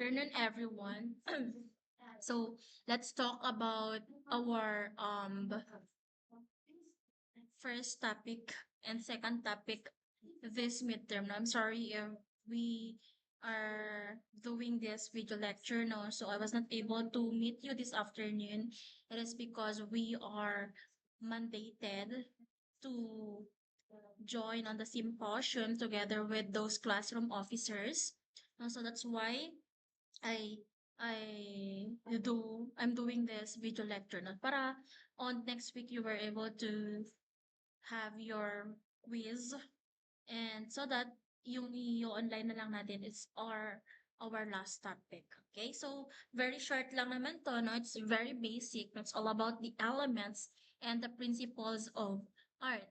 afternoon, everyone. So let's talk about our first topic and second topic this midterm. Now, I'm sorry if we are doing this video lecture no, so I was not able to meet you this afternoon. It is because we are mandated to join on the symposium together with those classroom officers. So that's why I I'm doing this video lecture na para on next week you were able to have your quiz and so that yung online na lang natin is our last topic. Okay? So very short lang naman to, no? It's very basic. It's all about the elements and the principles of art.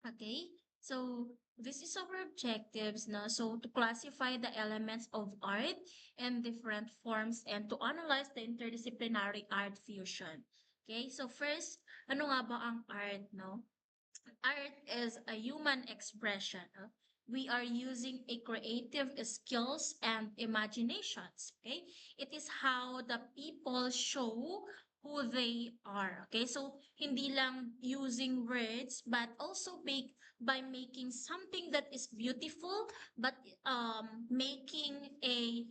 Okay, so this is our objectives now. So to classify the elements of art in different forms and to analyze the interdisciplinary art fusion. Okay, so first, ano nga ba ang art, no? Art is a human expression. No? We are using a creative skills and imaginations. Okay, it is how the people show who they are. Okay, so hindi lang using words, but also by making something that is beautiful, but making a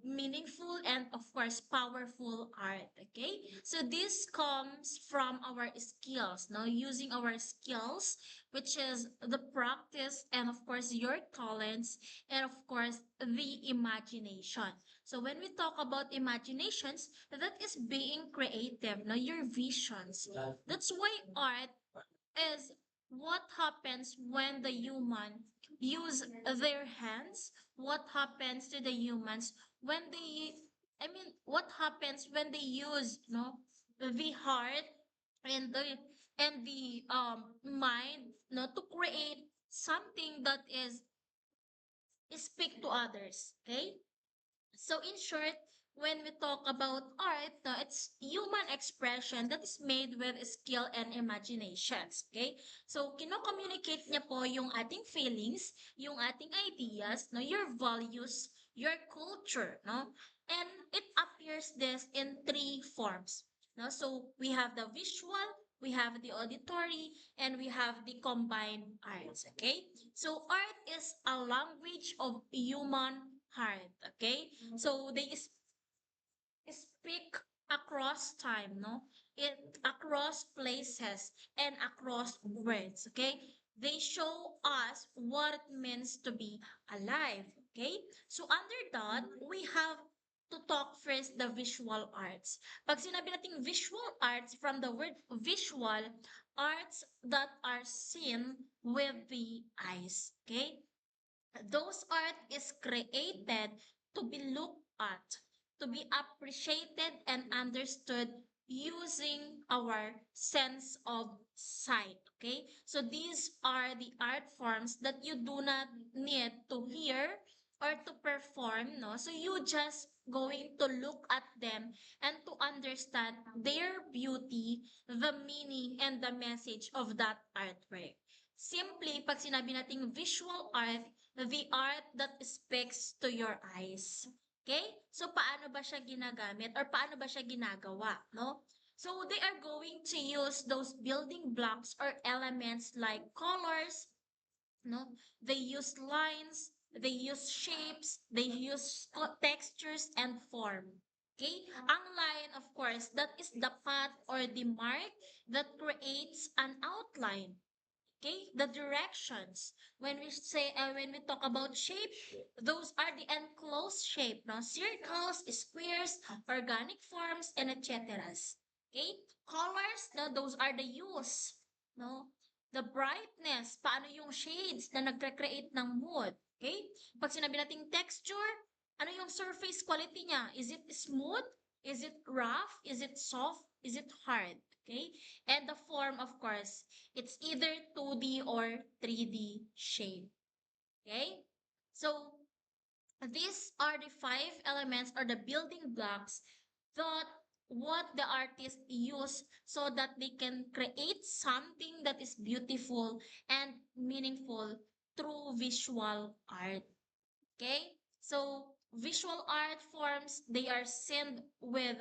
meaningful and of course powerful art. Okay, so this comes from our skills, no, using our skills, which is the practice and of course your talents and of course the imagination. So when we talk about imaginations, that is being creative, no, your visions. That's why art is what happens when the human use their hands, what happens to the humans when they, I mean, what happens when they use, no, the heart and the mind, no, to create something that is speak to others. Okay, so in short, when we talk about art, no, it's human expression that is made with skill and imaginations. Okay? So kino-communicate niya po yung ating feelings, yung ating ideas, no, your values, your culture, no? And it appears this in three forms. No? So we have the visual, we have the auditory, and we have the combined arts. Okay? So art is a language of human heart. Okay, so they speak across time, no, it across places and across words. Okay, they show us what it means to be alive. Okay, so under that we have to talk first the visual arts. Pag sinabi nating visual arts, from the word visual, arts that are seen with the eyes. Okay, those art is created to be looked at, to be appreciated and understood using our sense of sight. Okay, so these are the art forms that you do not need to hear or to perform, no, so you just going to look at them and to understand their beauty, the meaning and the message of that artwork. Simply, pag sinabi nating visual art, the art that speaks to your eyes. Okay? So, paano ba siya ginagamit or paano ba siya ginagawa, no? So, they are going to use those building blocks or elements like colors, no? They use lines, they use shapes, they use textures and form. Okay? Ang line, of course, that is the path or the mark that creates an outline. Okay, the directions. When we talk about shape, those are the enclosed shape, no? Circles, squares, organic forms, and etc. Okay, colors, no? Those are the hues, no? The brightness, paano yung shades na nagre-create ng mood. Okay, pag sinabi nating texture, ano yung surface quality niya? Is it smooth? Is it rough? Is it soft? Is it hard? Okay, and the form, of course, it's either 2D or 3D shape. Okay? So, these are the five elements or the building blocks that what the artist use so that they can create something that is beautiful and meaningful through visual art. Okay? So, visual art forms, they are seen with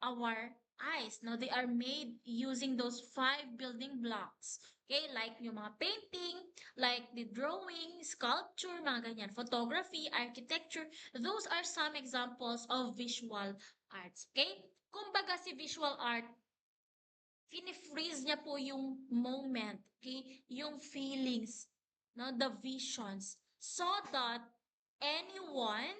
our eyes. No, they are made using those five building blocks. Okay, like yung mga painting, like the drawing, sculpture, mga ganyan, photography, architecture. Those are some examples of visual arts. Okay? Kumbaga si visual art, fini-freeze niya po yung moment, okay? Yung feelings, no? The visions. So that anyone,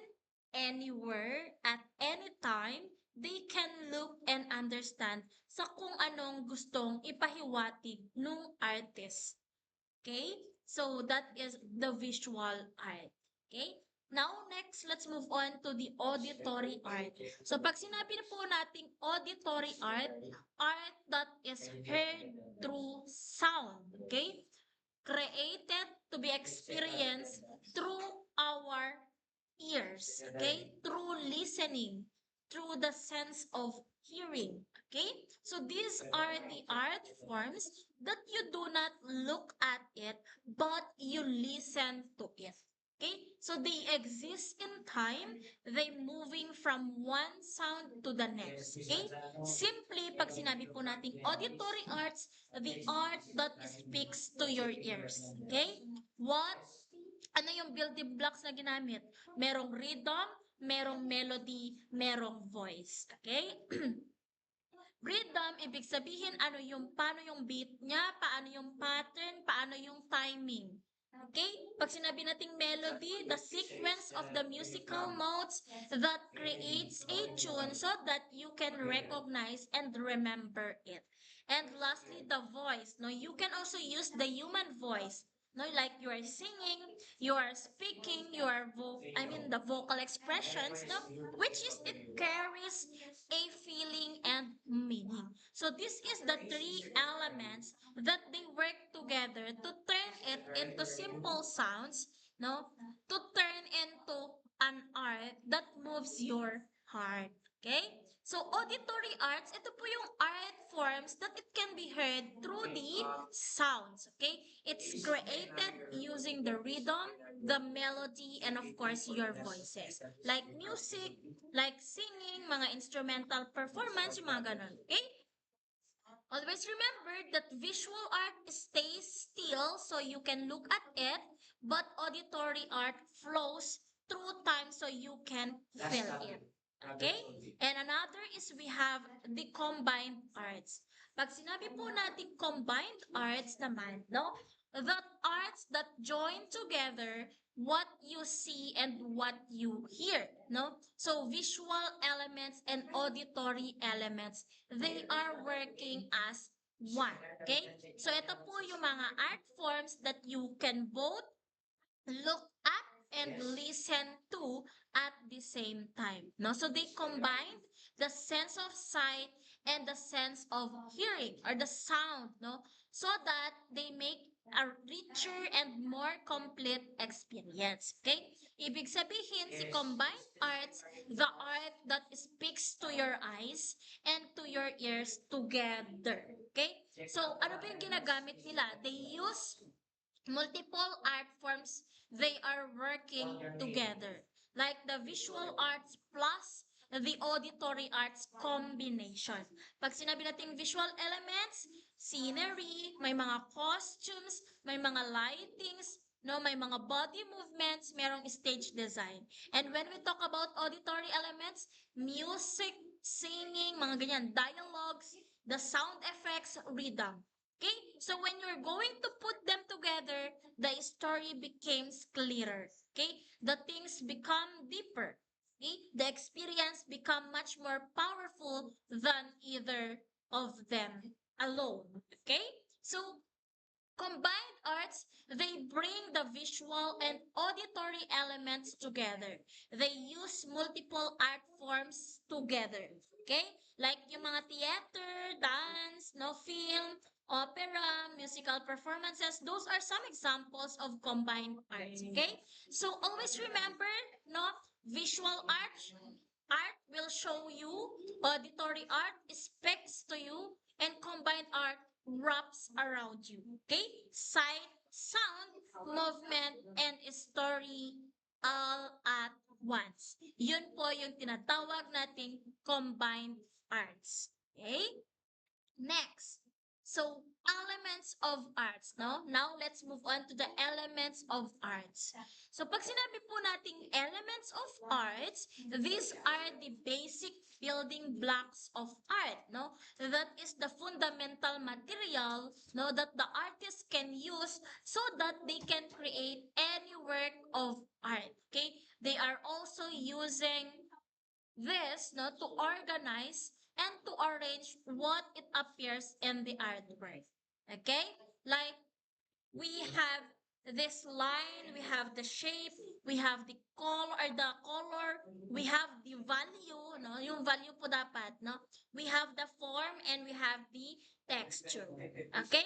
anywhere, at any time, they can look and understand sa kung anong gustong ipahiwatig nung artist. Okay? So that is the visual art. Okay? Now, next, let's move on to the auditory art. So, pag sinabi na po nating auditory art, art that is heard through sound. Okay? Created to be experienced through our ears. Okay? Through listening, through the sense of hearing. Okay? So these are the art forms that you do not look at it, but you listen to it. Okay? So they exist in time, they moving from one sound to the next. Okay? Simply, pag sinabi po nating auditory arts, the art that speaks to your ears. Okay? What? Ano yung building blocks na ginamit? Merong rhythm, merong melody, merong voice. Okay? Rhythm, ibig sabihin ano yung, paano yung beat niya, paano yung pattern, paano yung timing. Okay? Pag sinabi nating melody, the sequence of the musical notes that creates a tune so that you can recognize and remember it. And lastly, the voice. No, you can also use the human voice. No, like you are singing, you are speaking, you are the vocal expressions, no, which is it carries a feeling and meaning. So this is the three elements that they work together to turn it into simple sounds, no, to turn into an art that moves your heart. Okay? So auditory arts, ito po yung art forms that it can be heard through the sounds. Okay? It's created using the rhythm, the melody, and of course your voices. Like music, like singing, mga instrumental performance, yung mga ganun. Okay? Always remember that visual art stays still so you can look at it, but auditory art flows through time so you can feel it. Okay? And another is we have the combined arts. Pag sinabi po natin combined arts naman, no? That arts that join together what you see and what you hear, no? So visual elements and auditory elements, they are working as one. Okay? So ito po yung mga art forms that you can both look at and listen to at the same time. No? So they combine the sense of sight and the sense of hearing or the sound, no? So that they make a richer and more complete experience. Okay? Ibig sabihin, si combined arts, the art that speaks to your eyes and to your ears together. Okay? So, ano ba yung ginagamit nila? They use multiple art forms, they are working together. Like the visual arts plus the auditory arts combination. Pag sinabi nating visual elements, scenery, may mga costumes, may mga lightings, no, may mga body movements, merong stage design. And when we talk about auditory elements, music, singing, mga ganyan, dialogues, the sound effects, rhythm. Okay? So when you're going to put them together, the story becomes clearer. Okay? The things become deeper. Okay? The experience become much more powerful than either of them alone. Okay? So combined arts, they bring the visual and auditory elements together. They use multiple art forms together. Okay? Like yung mga theater, dance, no, film, opera, musical performances, those are some examples of combined arts. Okay? So always remember, no, visual art will show you, auditory art speaks to you, and combined art wraps around you. Okay? Sight, sound, movement, and story all at ones. Yun po yung tinatawag nating combined arts. Okay? Next. So, elements of arts, no? Now, let's move on to the elements of arts. So, pag sinabi po nating elements of arts, these are the basic building blocks of art, no? That is the fundamental material, no, that the artist can use so that they can create any work of art, okay? They are also using this, no, to organize and to arrange what it appears in the artwork. Okay? Like we have this line, we have the shape, we have the color, we have the value, no? Yung value po dapat, no? We have the form and we have the texture. Okay?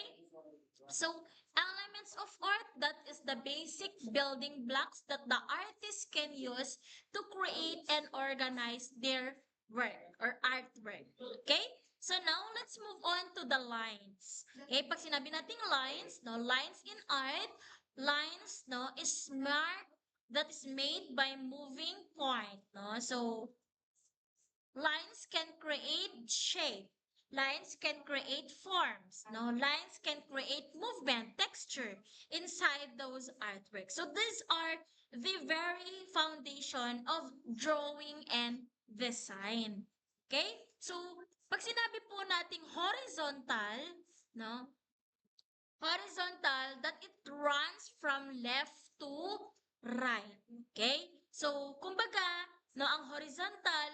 So, elements of art, that is the basic building blocks that the artist can use to create and organize their work or artwork. Okay? So now, let's move on to the lines. Okay? Pag sinabi nating lines, no, lines in art, lines, no, is mark that is made by moving point, no? So, lines can create shape. Lines can create forms. No, lines can create movement, texture inside those artworks. So these are the very foundation of drawing and design. Okay? So, pag sinabi po nating horizontal, no? Horizontal, that it runs from left to right. Okay? So, kumbaga, no, ang horizontal,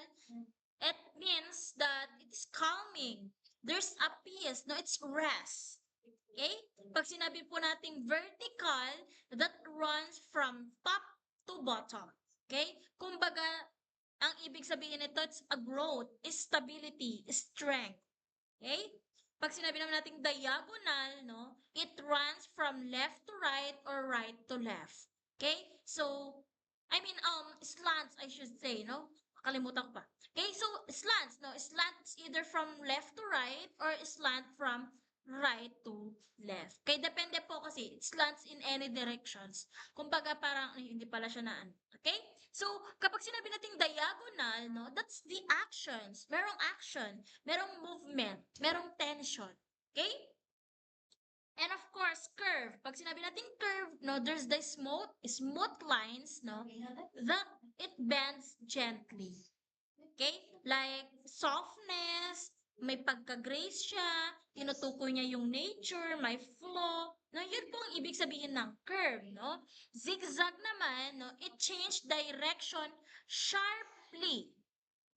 it means that it's calming. There's a peace. No, it's rest. Okay? Pag sinabi po nating vertical, that runs from top to bottom. Okay? Kumbaga, ang ibig sabihin nito, it's a growth, is stability, is strength. Okay? Pag sinabi naman nating diagonal, no, it runs from left to right or right to left. Okay? So, slants, I should say, no? Kalimutan ko pa. Okay, so slants, no? Slants either from left to right or slant from right to left. Okay, depende po kasi it slants in any directions. Kumbaga parang, hindi pala siya naan. Okay? So, kapag sinabi nating diagonal, no, that's the actions. Merong action, merong movement, merong tension. Okay? And of course, curve. Pag sinabi natin curve, no, there's the smooth lines, no, that it bends gently. Okay? Like softness, may pagka-grace siya, tinutukoy niya yung nature, may flow. No, yun po ang ibig sabihin ng curve, no? Zigzag naman, no, it change direction sharply.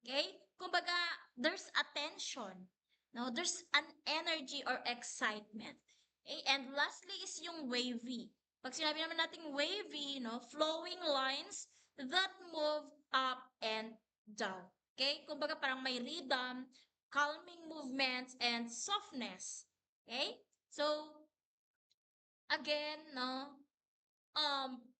Okay? Kumbaga, there's a tension. No, there's an energy or excitement. Okay? And lastly is yung wavy. Pag sinabi naman natin wavy, no, flowing lines that move up and down. Okay? Kumbaga parang may rhythm, calming movements, and softness. Okay? So, again, no,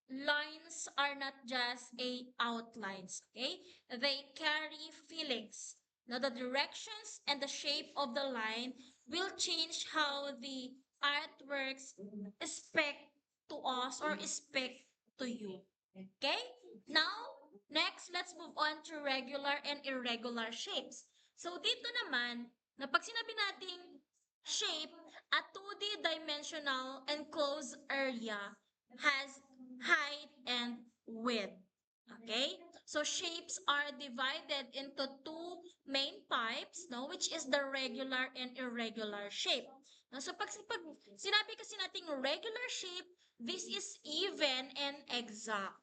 lines are not just a outlines, okay? They carry feelings. Now, the directions and the shape of the line will change how the artworks speak to us or speak to you. Okay? Now, next, let's move on to regular and irregular shapes. So, dito naman, na pag sinabi nating shape, a 2D dimensional enclosed area has height and width. Okay? So shapes are divided into two main types, no, which is the regular and irregular shape. No, so pag sinabi kasi nating regular shape, this is even and exact.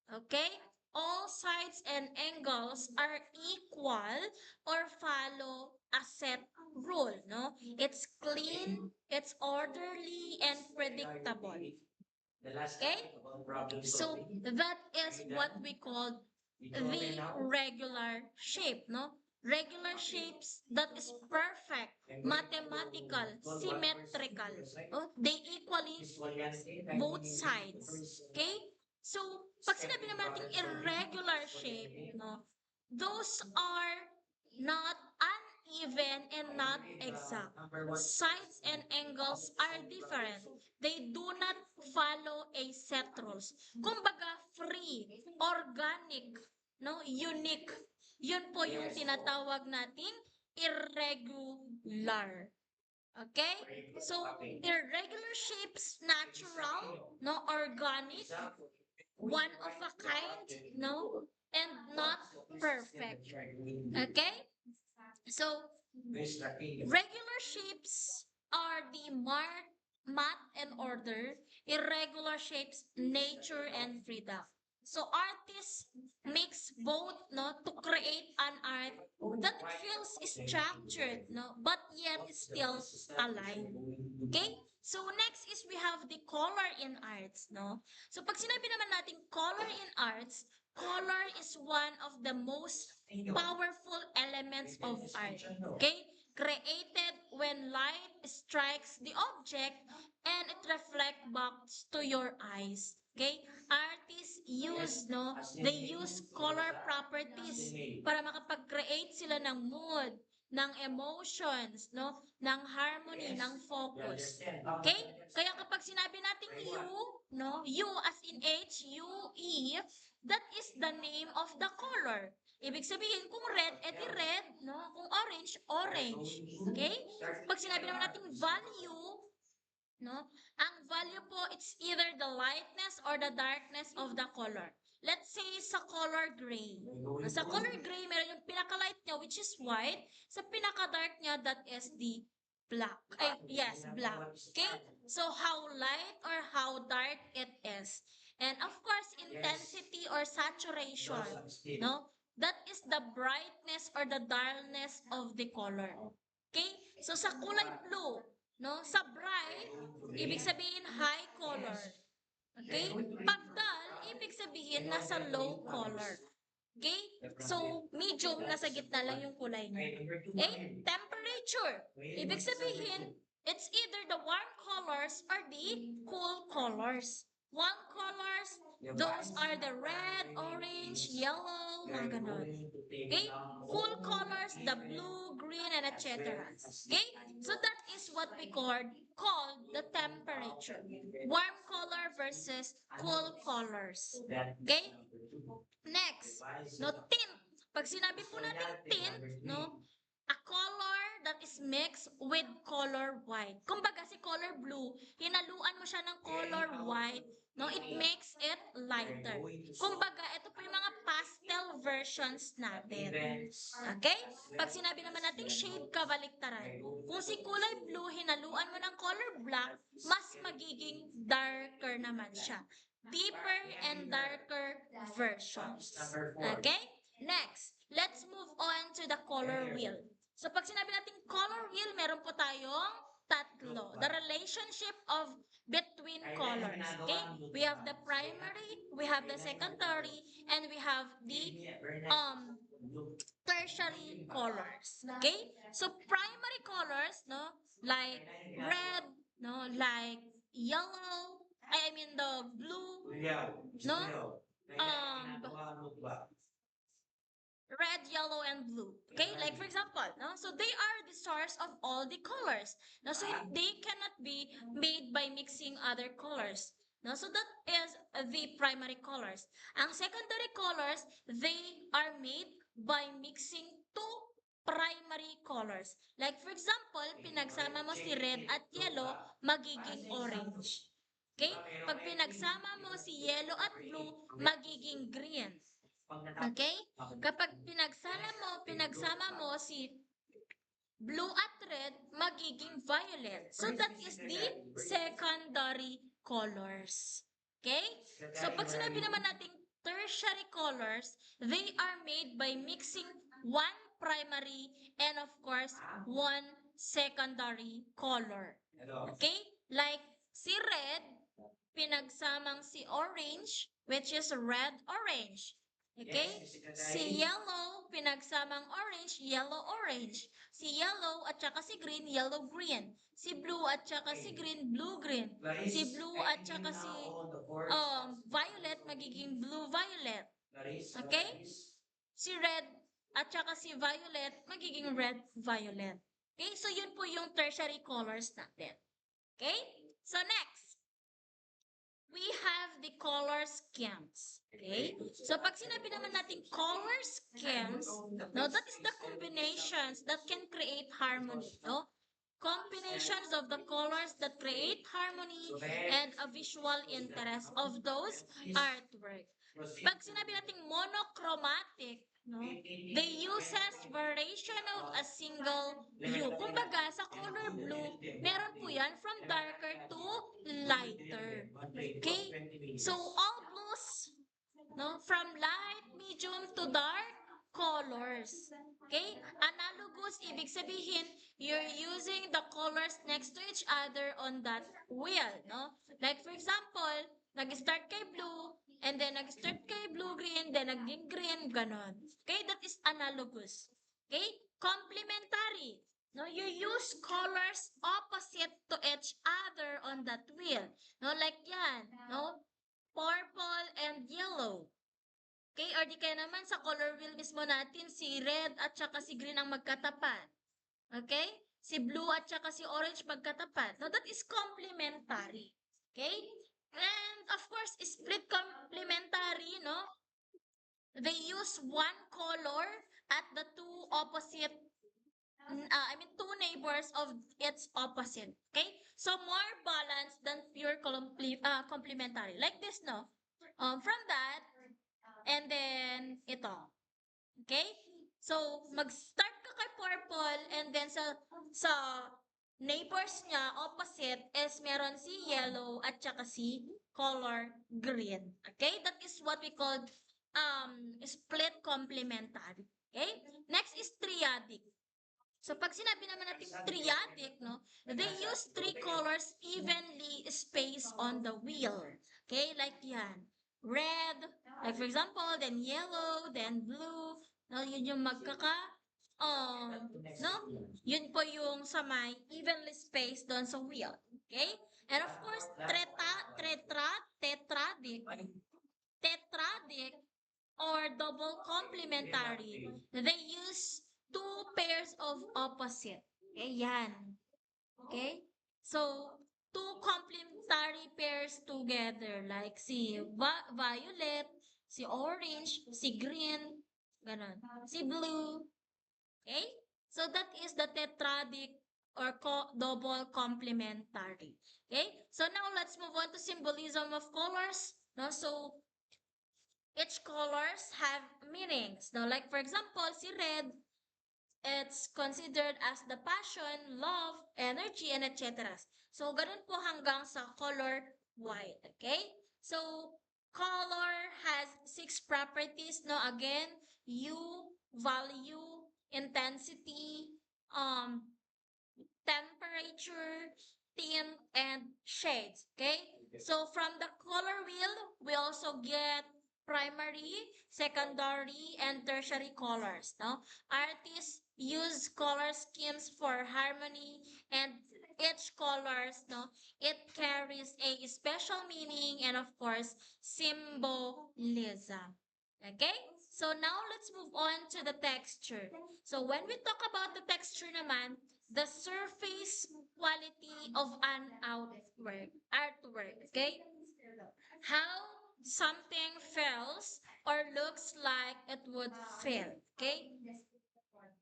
Okay? All sides and angles are equal or follow a set rule, no? It's clean, it's orderly, and predictable. Okay? So that is what we call the regular shape, no? Regular shapes that is perfect, mathematical, symmetrical. Oh, they equally both sides. Okay? So, pag sinabi naman natin irregular shape, no? Those are not even and not exact. Sides and angles are different. They do not follow a set rules. Kumbaga, free, organic, no, unique. Yun po yung tinatawag nating irregular. Okay? So, irregular shapes, natural, no, organic, one of a kind, no, and not perfect. Okay? So, regular shapes are the math and order, irregular shapes, nature and freedom. So artists mix both, no, to create an art that feels structured, no, but yet still alive. Okay? So next is we have the color in arts, no? So pag sinabi naman natin color in arts, color is one of the most powerful elements of art. Okay? Created when light strikes the object and it reflects back to your eyes. Okay? Artists use, no? They use color properties para makapag-create sila ng mood, ng emotions, no? Ng harmony, ng focus. Okay? Kaya kapag sinabi natin you, no? You as in H-U-E, that is the name of the color. Ibig sabihin, kung red, edi red, no? Kung orange, orange. Okay? Pag sinabi naman natin value, no? Ang value po, it's either the lightness or the darkness of the color. Let's say sa color gray. Sa color gray, meron yung pinaka-light niya, which is white. Sa pinaka-dark niya, that is the black. Ay, yes, black. Okay? So, how light or how dark it is. And of course, intensity or saturation. No? That is the brightness or the dullness of the color. Okay? So, sa kulay blue, no? Sa bright, ibig sabihin high color. Okay? Pag dull, ibig sabihin nasa low color. Okay? So, medium, nasa gitna lang yung kulay niya. Okay? Temperature. Ibig sabihin, it's either the warm colors or the cool colors. Warm colors, those are the red, orange, yellow, mga ganon. Okay? Cool colors, the blue, green, and etc. Okay? So that is what we call the temperature. Warm color versus cool colors. Okay? Next, no, tint. Pag sinabi po natin tint, no, a color that is mixed with color white. Kumbaga si color blue, hinaluan mo siya ng color white, no, it makes it lighter. Kumbaga, ito po yung mga pastel versions natin. Okay? Pag sinabi naman natin shade kabaliktaran, kung si kulay blue, hinaluan mo ng color black, mas magiging darker naman siya. Deeper and darker versions. Okay? Next, let's move on to the color wheel. So pag sinabi natin color wheel, meron po tayong tatlo. The relationship of between colors. Okay? We have the primary, we have the secondary, and we have the tertiary colors. Okay? So primary colors, no, like red, no, like yellow, I mean the blue, no, red, yellow, and blue. Okay, like for example, no, so they are the source of all the colors. No, so they cannot be made by mixing other colors. No, so that is the primary colors. Ang secondary colors, they are made by mixing two primary colors. Like for example, pinagsama mo si red at yellow, magiging orange. Okay? Pag pinagsama mo si yellow at blue, magiging green. Okay? Kapag pinagsama mo si blue at red, magiging violet. So that is the secondary colors. Okay? So pag sinabi naman natin tertiary colors, they are made by mixing one primary and of course one secondary color. Okay? Like si red, pinagsamang si orange, which is red-orange. Okay? Si yellow, pinagsamang orange, yellow-orange. Si yellow at saka si green, yellow-green. Si blue at saka si green, blue-green. Si blue at saka si violet, magiging blue-violet. Okay? Si red at saka si violet, magiging red-violet. Okay? So, yun po yung tertiary colors natin. Okay? So, next, we have the color schemes. Okay? So, pag sinabi naman natin color schemes, no, that is the combinations that can create harmony, no? Combinations of the colors that create harmony and a visual interest of those artwork. Pag sinabi natin monochromatic, no, they uses variation of a single hue. Kumbaga, sa color blue, meron po yan from darker to lighter. Okay? So, all blues, no, from light, medium to dark colors. Okay? Analogous, ibig sabihin, you're using the colors next to each other on that wheel, no? Like, for example, nag-start kay blue, and then nag-start kay blue-green, then naging green, ganon. Okay? That is analogous. Okay? Complementary. No, you use colors opposite to each other on that wheel. No, like yan. No? Purple and yellow. Okay? Or di kaya naman sa color wheel mismo natin, si red at saka si green ang magkatapat. Okay? Si blue at saka si orange magkatapat. Now, that is complementary. Okay? And, of course, split complementary, no? They use one color at the two opposite, two neighbors of its opposite. Okay? So, more balanced than pure complementary. Like this, no? From that, and then ito. Okay? So, mag-start ka kay purple and then sa neighbors niya, opposite, is meron si yellow at saka si color green. Okay? That is what we call split complementary. Okay? Next is triadic. So, pag sinabi naman natin triadic, no, they use three colors evenly spaced on the wheel. Okay? Like yan. Red, like for example, then yellow, then blue. No, yun yung no? Yun po yung sa may evenly spaced doon sa wheel. Okay? And of course, tetradic, or double complementary. They use two pairs of opposite. Okay, yan. Okay? So, two complementary pairs together. Like si violet, si orange, si green, ganon. Si blue. Okay? So, that is the tetradic or double complementary. Okay? So, now let's move on to symbolism of colors. No? So, each colors have meanings. Now, like for example, si red, it's considered as the passion, love, energy, and etc. So, ganun po hanggang sa color white. Okay? So, color has 6 properties. No, again, hue, value, intensity, temperature, tint, and shades. Okay? So, from the color wheel, we also get primary, secondary, and tertiary colors. No? Artists use color schemes for harmony, and each colors, no, it carries a special meaning and of course symbolism. Okay? So now let's move on to the texture. So when we talk about the texture naman, the surface quality of an artwork, okay? How something feels or looks like it would feel, okay?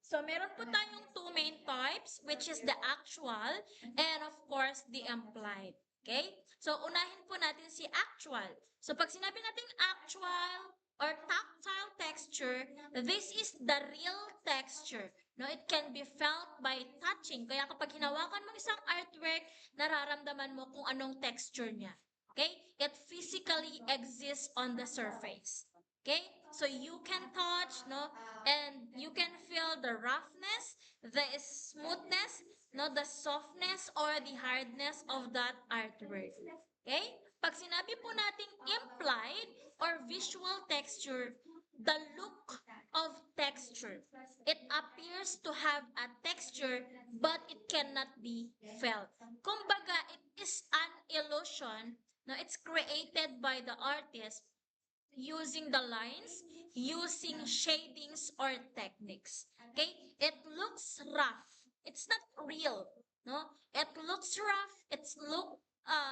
So, meron po tayong two main types, which is the actual and of course, the implied. Okay? So, unahin po natin si actual. So, pag sinabi natin actual or tactile texture, this is the real texture. No, it can be felt by touching. Kaya kapag hinawakan mo isang artwork, nararamdaman mo kung anong texture niya. Okay? It physically exists on the surface. Okay? So you can touch, no? And you can feel the roughness, the smoothness, no? The softness or the hardness of that artwork. Okay? Pag sinabi po nating implied or visual texture, the look of texture. It appears to have a texture, but it cannot be felt. Kumbaga, it is an illusion. No, it's created by the artist using the lines, using shadings or techniques. Okay? It looks rough. It's not real. No? It looks rough. It's look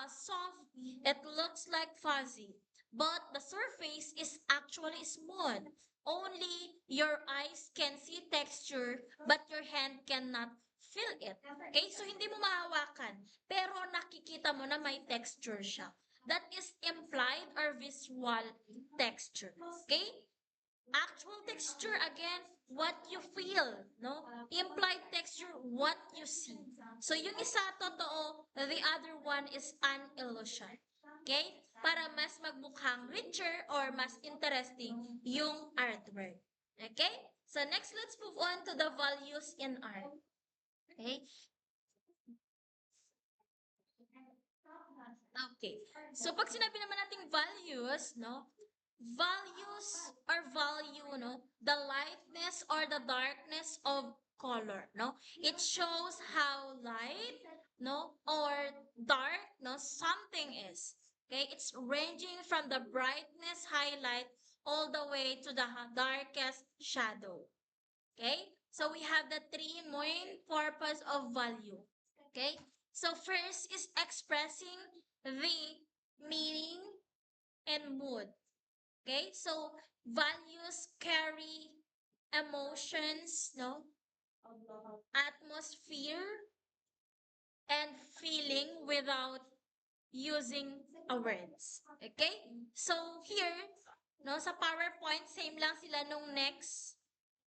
soft. It looks like fuzzy. But the surface is actually smooth. Only your eyes can see texture, but your hand cannot feel it. Okay? So, hindi mo mahawakan. Pero nakikita mo na may texture siya. That is implied or visual texture. Okay? Actual texture, again, what you feel, no? Implied texture, what you see. So, yung isa totoo, the other one is an illusion. Okay? Para mas magmukhang richer or mas interesting yung artwork. Okay? So, next, let's move on to the values in art. Okay? Okay. So, pag sinabi naman nating values, no? Values or value, no? The lightness or the darkness of color, no? It shows how light, no? Or dark, no? Something is. Okay? It's ranging from the brightness highlight all the way to the darkest shadow. Okay? So, we have the three main purpose of value. Okay? So first is expressing the meaning and mood. Okay? So values carry emotions, no? Atmosphere and feeling without using a words. Okay? So here, no, sa PowerPoint, same lang sila nung next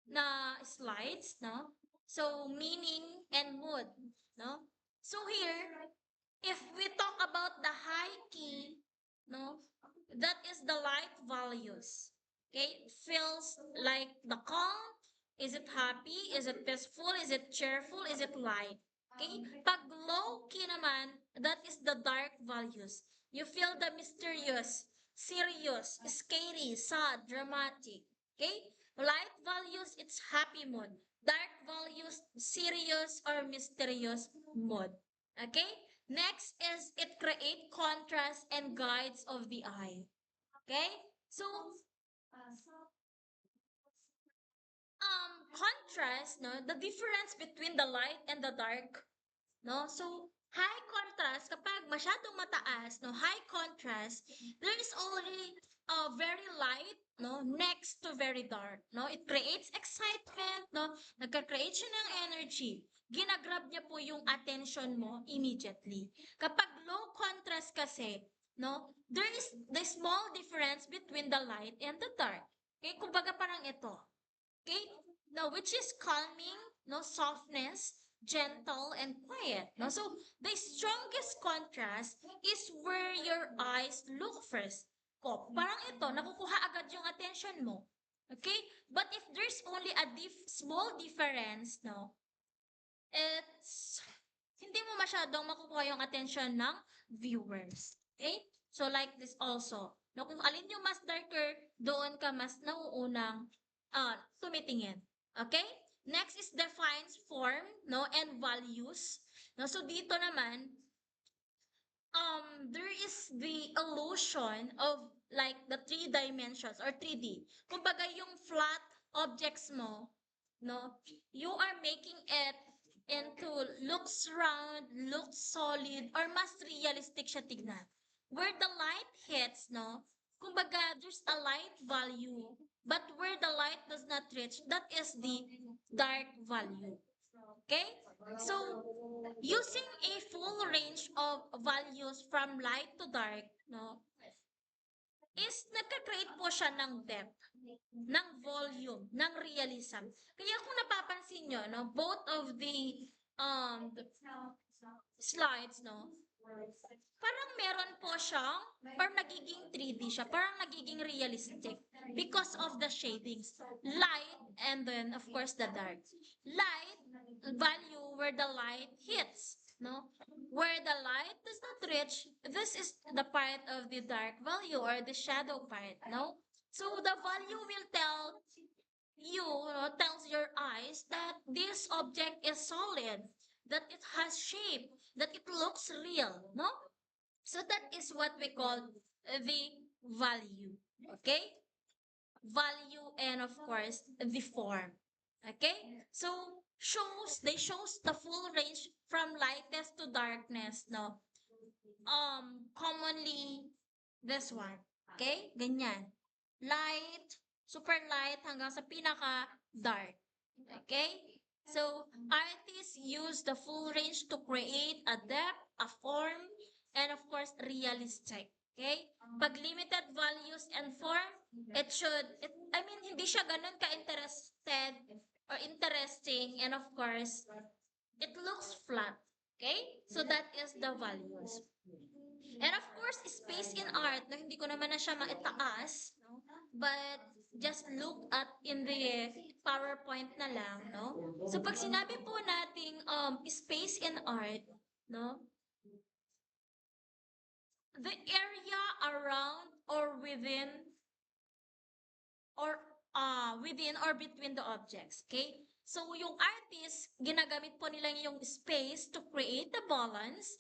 na slides, no? So meaning and mood, no? So here, if we talk about the high key, no, that is the light values. Okay, it feels like the calm. Is it happy? Is it peaceful? Is it cheerful? Is it light? Okay, pag low key naman, that is the dark values. You feel the mysterious, serious, scary, sad, dramatic. Okay, light values, it's happy mood. Dark values, serious or mysterious mood. Okay, next is it create contrast and guides of the eye. Okay? So, contrast, no, the difference between the light and the dark, no? So, high contrast, kapag masyadong mataas, no, high contrast, there is already very light, no, next to very dark, no? It creates excitement, no? Nagka-create siya ng energy. Ginagrab niya po yung attention mo immediately. Kapag low contrast kasi, no, there is the small difference between the light and the dark. Okay, kumbaga parang ito. Okay, now which is calming, no, softness, gentle and quiet. No, so the strongest contrast is where your eyes look first. Ko, parang ito, nakukuha agad yung attention mo. Okay, but if there's only a small difference, no, it's hindi mo masyadong makukuha yung attention ng viewers. Okay? So like this also. No, kung alin yung mas darker, doon ka mas nauunang tumitingin. Okay? Next is defines form, no, and values. No, so dito naman, there is the illusion of like the three dimensions or 3D. Kumbaga yung flat objects mo, no, you are making it into looks round, looks solid, or mas realistic siya tignan. Where the light hits, no, kumbaga there's a light value, but where the light does not reach, that is the dark value. Okay? So, using a full range of values from light to dark, no, is nagka-create po siya ng depth, ng volume, ng realism. Kaya kung napapansin nyo, no, both of the slides, no, parang meron po siyang, or nagiging 3D siya, parang nagiging realistic because of the shadings. Light, and then, of course, the dark. Light, value where the light hits, no? Where the light does not reach, this is the part of the dark value or the shadow part, no? So the value will tell you, tells your eyes that this object is solid, that it has shape, that it looks real, no? So that is what we call the value. Okay? Value and of course the form. Okay? So they shows the full range from lightest to darkness, no? Commonly this one. Okay? Ganyan. Light, super light hanggang sa pinaka dark. Okay? So, artists use the full range to create a depth, a form, and of course, realistic. Okay? Pag limited values and form, hindi siya ganun ka-interested or interesting, and of course, it looks flat. Okay? So, that is the values. And of course, space in art, no, hindi ko naman na siya maitaas, no? But just look at in the PowerPoint na lang, no? So pag sinabi po nating space in art, no? The area around or or within or between the objects, okay? So yung artist, ginagamit po nila yung space to create the balance,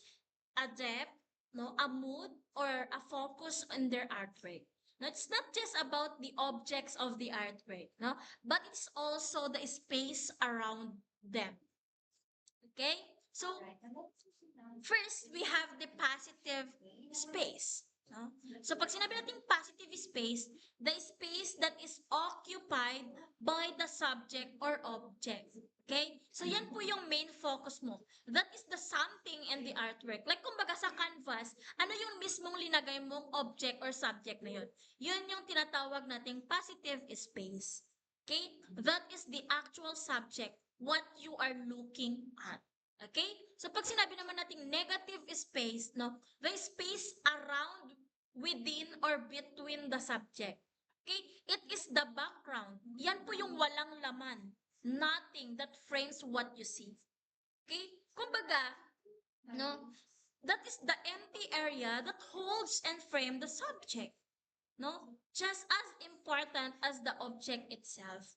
a depth, no, a mood, or a focus on their artwork. No, it's not just about the objects of the artwork, no, but it's also the space around them. Okay? So, first, we have the positive space. No? So, pag sinabi natin positive space, the space that is occupied by the subject or object. Okay? So, yan po yung main focus mo. That is the something in the artwork. Like, kumbaga sa canvas, ano yung mismong linagay mong object or subject na yun? Yun yung tinatawag nating positive space. Okay? That is the actual subject, what you are looking at. Okay? So pag sinabi naman nating negative space, no, the space around, within, or between the subject. Okay? It is the background. Yan po yung walang laman. Nothing that frames what you see. Okay? Kumbaga, no, that is the empty area that holds and frame the subject. No? Just as important as the object itself.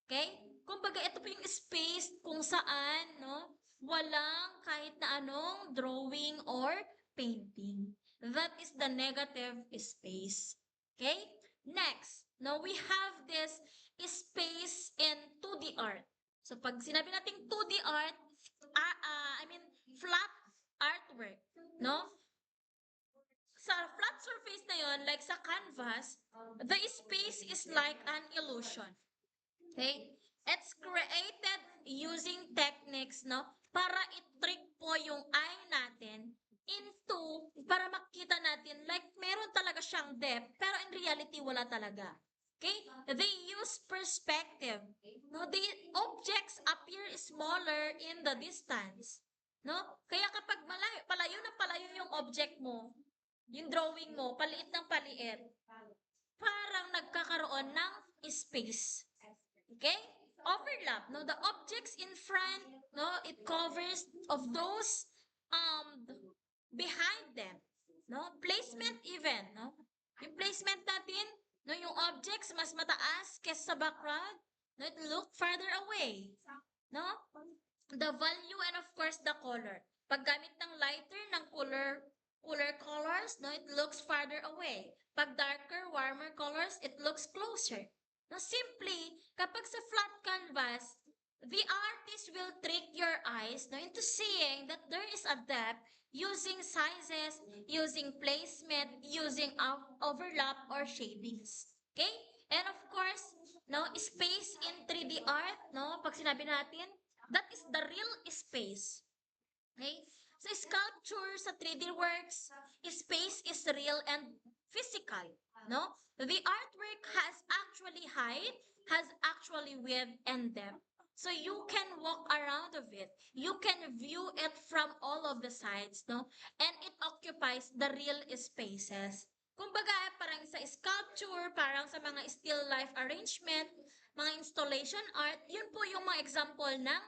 Okay? Kumbaga, ito po yung space kung saan, no, walang kahit na anong drawing or painting. That is the negative space. Okay? Next, now we have this space in 2D art. So, pag sinabi natin 2D art, flat artwork, no? Sa flat surface na yon, like sa canvas, the space is like an illusion. Okay? It's created using techniques, no? Para i-trick po yung eye natin into, para makita natin, like, meron talaga siyang depth, pero in reality, wala talaga. Okay? They use perspective. No? The objects appear smaller in the distance. No? Kaya kapag palayo na palayo yung object mo, yung drawing mo, paliit ng paliit, parang nagkakaroon ng space. Okay? Overlap. No, the objects in front, no, it covers of those behind them. No, placement even, no. Yung placement natin, no, yung objects mas mataas kaysa sa background, no, it look farther away. No? The value and of course the color. Paggamit ng lighter ng cooler colors, no, it looks farther away. Pag darker, warmer colors, it looks closer. Now, simply, kapag sa flat canvas, the artist will trick your eyes, no, into seeing that there is a depth using sizes, using placement, using overlap or shadings. Okay? And of course, no, space in 3D art, no, pag sinabi natin, that is the real space. Okay? So, sculpture sa 3D works, space is real and physical. No? The artwork has actually height, has actually width and depth. So you can walk around of it. You can view it from all of the sides, no? And it occupies the real spaces. Kumbaga, parang sa sculpture, parang sa mga still life arrangement, mga installation art, yun po yung mga example ng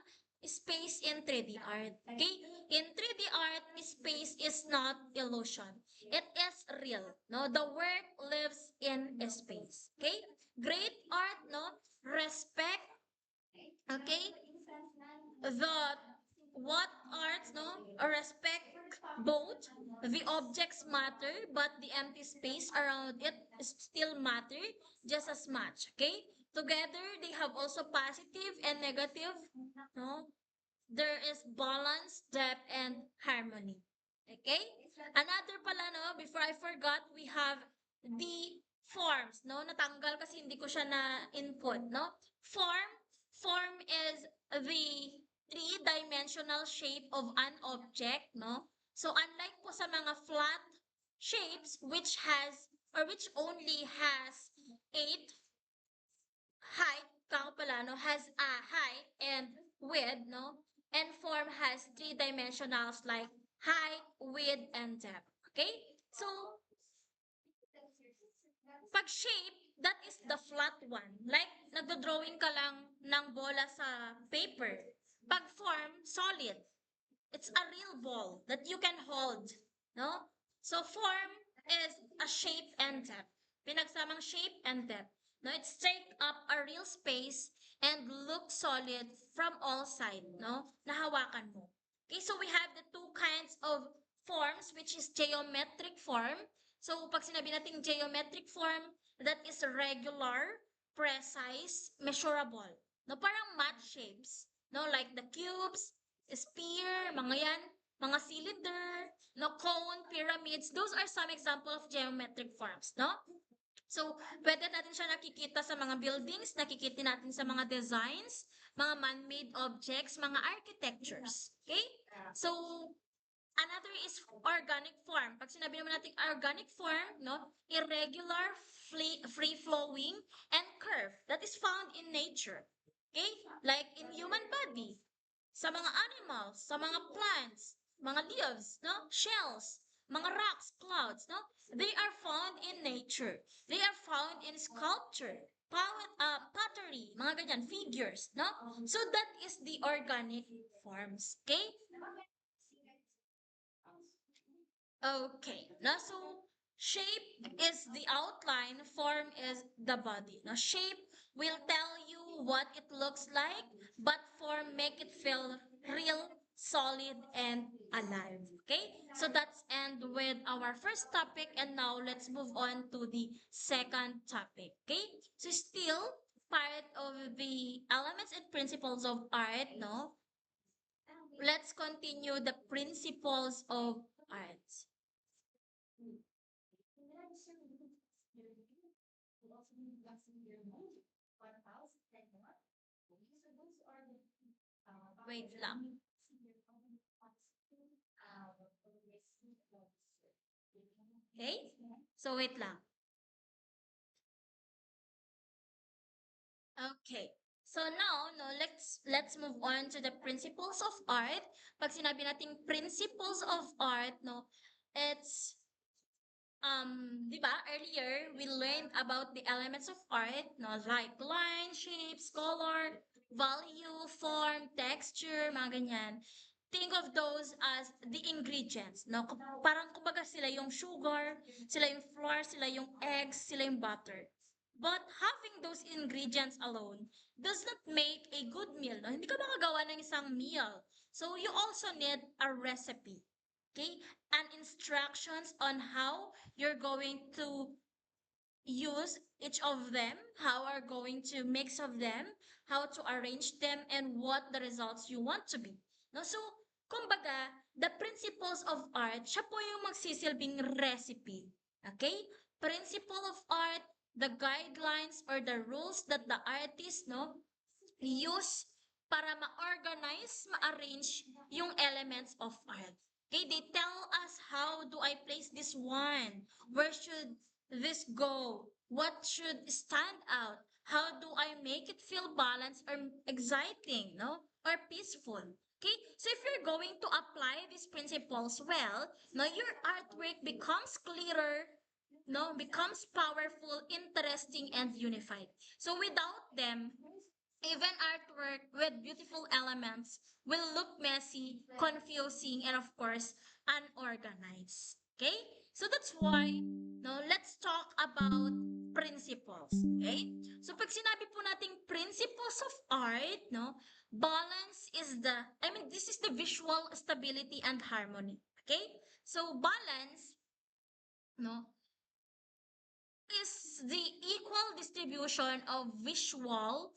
space in 3D art. Okay? In 3D art, space is not illusion. It is real. No? The work lives in space. Okay? Great art, no? Respect. Okay? The what arts, no? Respect both The objects matter, but the empty space around it still matter just as much. Okay? Together, they have also positive and negative. No? There is balance, depth, and harmony. Okay? Another pala, no, before I forgot, we have the forms, no? Natanggal kasi hindi ko siya na-input, no? Form is the three-dimensional shape of an object, no? So, unlike po sa mga flat shapes, which only has eight height, kako pala, no, has a height and width, no? And form has three dimensionals like height, width, and depth. Okay? So, pag shape, that is the flat one. Like, nagdo-drawing ka lang ng bola sa paper. Pag form, solid. It's a real ball that you can hold. No? So, form is a shape and depth. Pinagsamang shape and depth. No, it's take up a real space and look solid from all sides, no? Nahawakan mo. Okay, so we have the two kinds of forms, which is geometric form. So, pag sinabi natin geometric form, that is regular, precise, measurable. No, parang math shapes. No, like the cubes, sphere, mga yan, mga cylinder, no, cone, pyramids. Those are some example of geometric forms, no? So, pwede natin siya nakikita sa mga buildings, nakikita natin sa mga designs, mga man-made objects, mga architectures. Okay? So, another is organic form. Pag sinabi naman natin organic form, no, irregular, free-flowing, and curved. That is found in nature. Okay? Like in human body, sa mga animals, sa mga plants, mga leaves, no, shells, mga rocks, clouds, no, they are found in nature. They are found in sculpture, pottery, mga ganyan, figures, no? So that is the organic forms, okay? Okay, now so shape is the outline, form is the body. Now shape will tell you what it looks like, but form make it feel real, solid, and alive. Okay, so that's end with our first topic, and now let's move on to the second topic. Okay, so still part of the elements and principles of art, no? Let's continue the principles of art. Wait lang. Okay? So wait lang. Okay. So now, no, let's move on to the principles of art. Pag sinabi nating principles of art, no, it's 'di ba, earlier we learned about the elements of art, no, like line, shapes, color, value, form, texture, mga ganyan. Think of those as the ingredients, no? Parang kumbaga sila yung sugar, sila yung flour, sila yung eggs, sila yung butter. But having those ingredients alone does not make a good meal. No? Hindi ka makagawa ng isang meal. So you also need a recipe. Okay? And instructions on how you're going to use each of them, how are going to mix of them, how to arrange them, and what the results you want to be. No? So, kumbaga, the principles of art, siya po yung magsisilbing recipe. Okay? Principle of art, the guidelines or the rules that the artist, no, use para ma-organize, ma-arrange yung elements of art. Okay, they tell us how do I place this one? Where should this go? What should stand out? How do I make it feel balanced or exciting, no? Or peaceful? Okay, so if you're going to apply these principles well, no, your artwork becomes clearer, no, becomes powerful, interesting, and unified. So without them, even artwork with beautiful elements will look messy, confusing, and of course, unorganized. Okay? So that's why, no, let's talk about principles. Okay? So pag sinabi po nating principles of art, no, balance is this is the visual stability and harmony. Okay? So balance, no, is the equal distribution of visual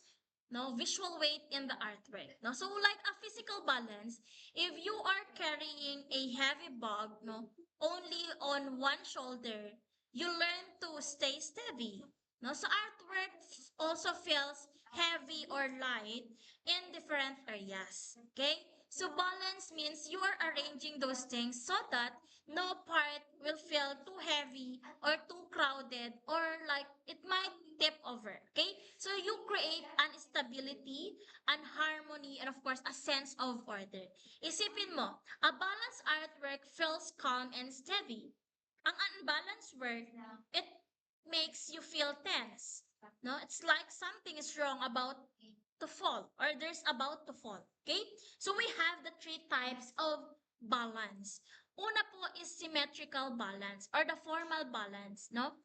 weight in the artwork. No? So like a physical balance, if you are carrying a heavy bag, no, only on one shoulder, you learn to stay steady. No? So artwork also feels heavy or light in different areas. Okay? So balance means you are arranging those things so that no part will feel too heavy or too crowded or like it might tip over. Okay? So you create an stability, an harmony, and of course, a sense of order. Isipin mo, a balanced artwork feels calm and steady. Ang unbalanced work, it makes you feel tense. No, it's like something is wrong about to fall or there's about to fall. Okay? So we have the three types of balance. Una po is symmetrical balance or the formal balance, no?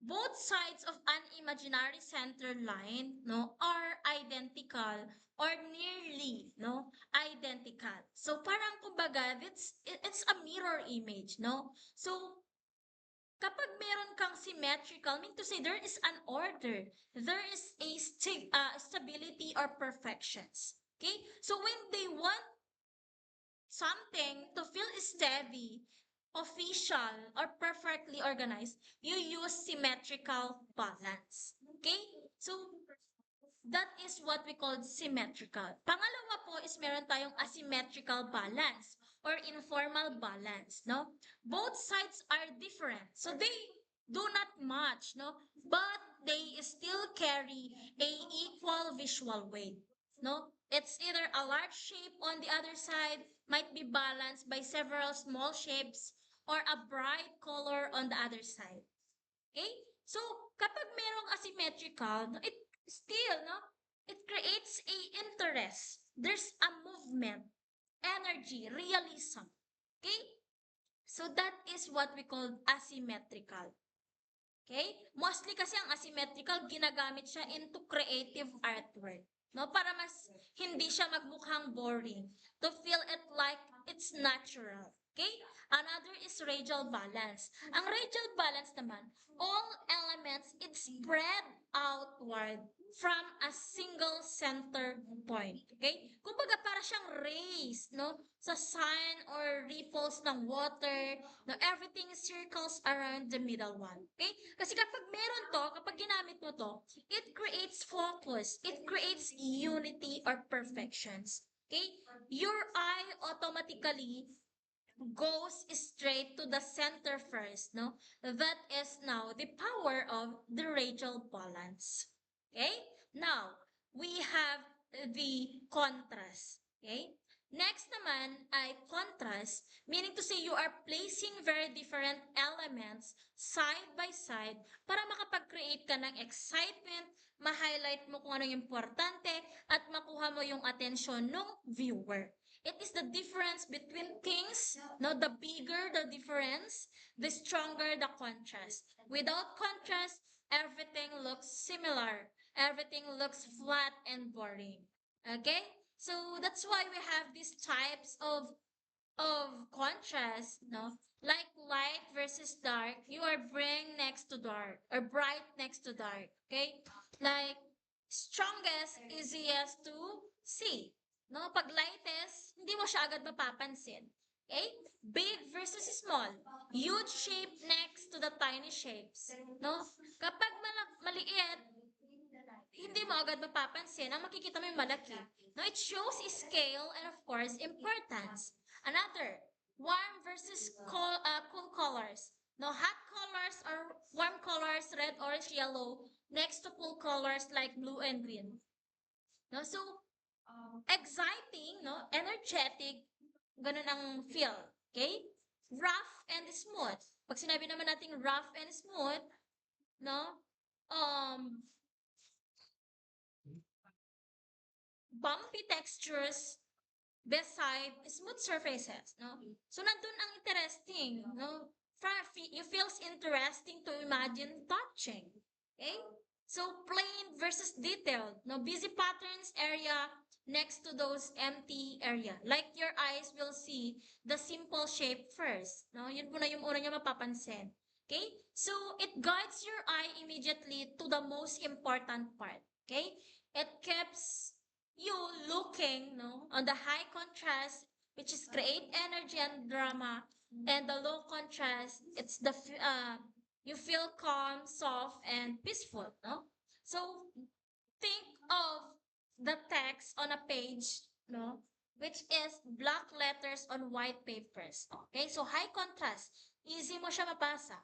Both sides of an imaginary center line, no, are identical or nearly, no, identical. So parang kumbaga, it's a mirror image, no? So kapag meron kang symmetrical, mean to say there is an order, there is a stability or perfections. Okay? So when they want something to feel steady, official, or perfectly organized, you use symmetrical balance. Okay? So, that is what we call symmetrical. Pangalawa po is meron tayong asymmetrical balance or informal balance, no? Both sides are different. So, they do not match, no? But they still carry a equal visual weight, no? It's either a large shape on the other side might be balanced by several small shapes or a bright color on the other side. Okay? So, kapag merong asymmetrical, no, it still, no, it creates a interest. There's a movement, energy, realism. Okay? So, that is what we call asymmetrical. Okay? Mostly kasi ang asymmetrical, ginagamit siya into creative artwork. No? Para mas hindi siya magmukhang boring. To feel it like it's natural. Okay? Another is radial balance. Ang radial balance naman, all elements, it's spread outward from a single center point. Okay? Kumbaga para siyang rays, no? Sa sun or ripples ng water, no? Everything circles around the middle one. Okay? Kasi kapag meron to, kapag ginamit mo to, it creates focus. It creates unity or perfections. Okay? Your eye automatically goes straight to the center first, no? That is now the power of the radial balance. Okay? Now, we have the contrast. Okay? Next naman ay contrast, meaning to say you are placing very different elements side by side para makapag-create ka ng excitement, ma-highlight mo kung ano yung importante, at makuha mo yung atensyon ng viewer. It is the difference between things. No, the bigger the difference, the stronger the contrast. Without contrast, everything looks similar. Everything looks flat and boring. Okay? So that's why we have these types of contrast, no? Like light versus dark, you are bring next to dark or bright next to dark. Okay? Like strongest, easiest to see. No? Pag lightest, hindi mo siya agad mapapansin. Okay? Big versus small. Huge shape next to the tiny shapes. No? Kapag maliit, hindi mo agad mapapansin. Ang makikita mo yung malaki. No? It shows scale and of course, importance. Another, warm versus cool colors. No, hot colors or warm colors, red, orange, yellow, next to cool colors like blue and green. No, so exciting, no, energetic, ganun ang feel. Okay? Rough and smooth. Pag sinabi naman natin rough and smooth, no, bumpy textures beside smooth surfaces, no? So, nandun ang interesting, no? You feels interesting to imagine touching. Okay? So plain versus detailed. No, busy patterns area next to those empty area. Like your eyes will see the simple shape first. No, yun muna yung una niya mapapansin. Okay? So it guides your eye immediately to the most important part. Okay? It keeps you looking, no, on the high contrast, which is create energy and drama, and the low contrast, it's the you feel calm, soft, and peaceful, no? So think of the text on a page, no, which is black letters on white papers. Okay, so high contrast, easy mo siya mabasa.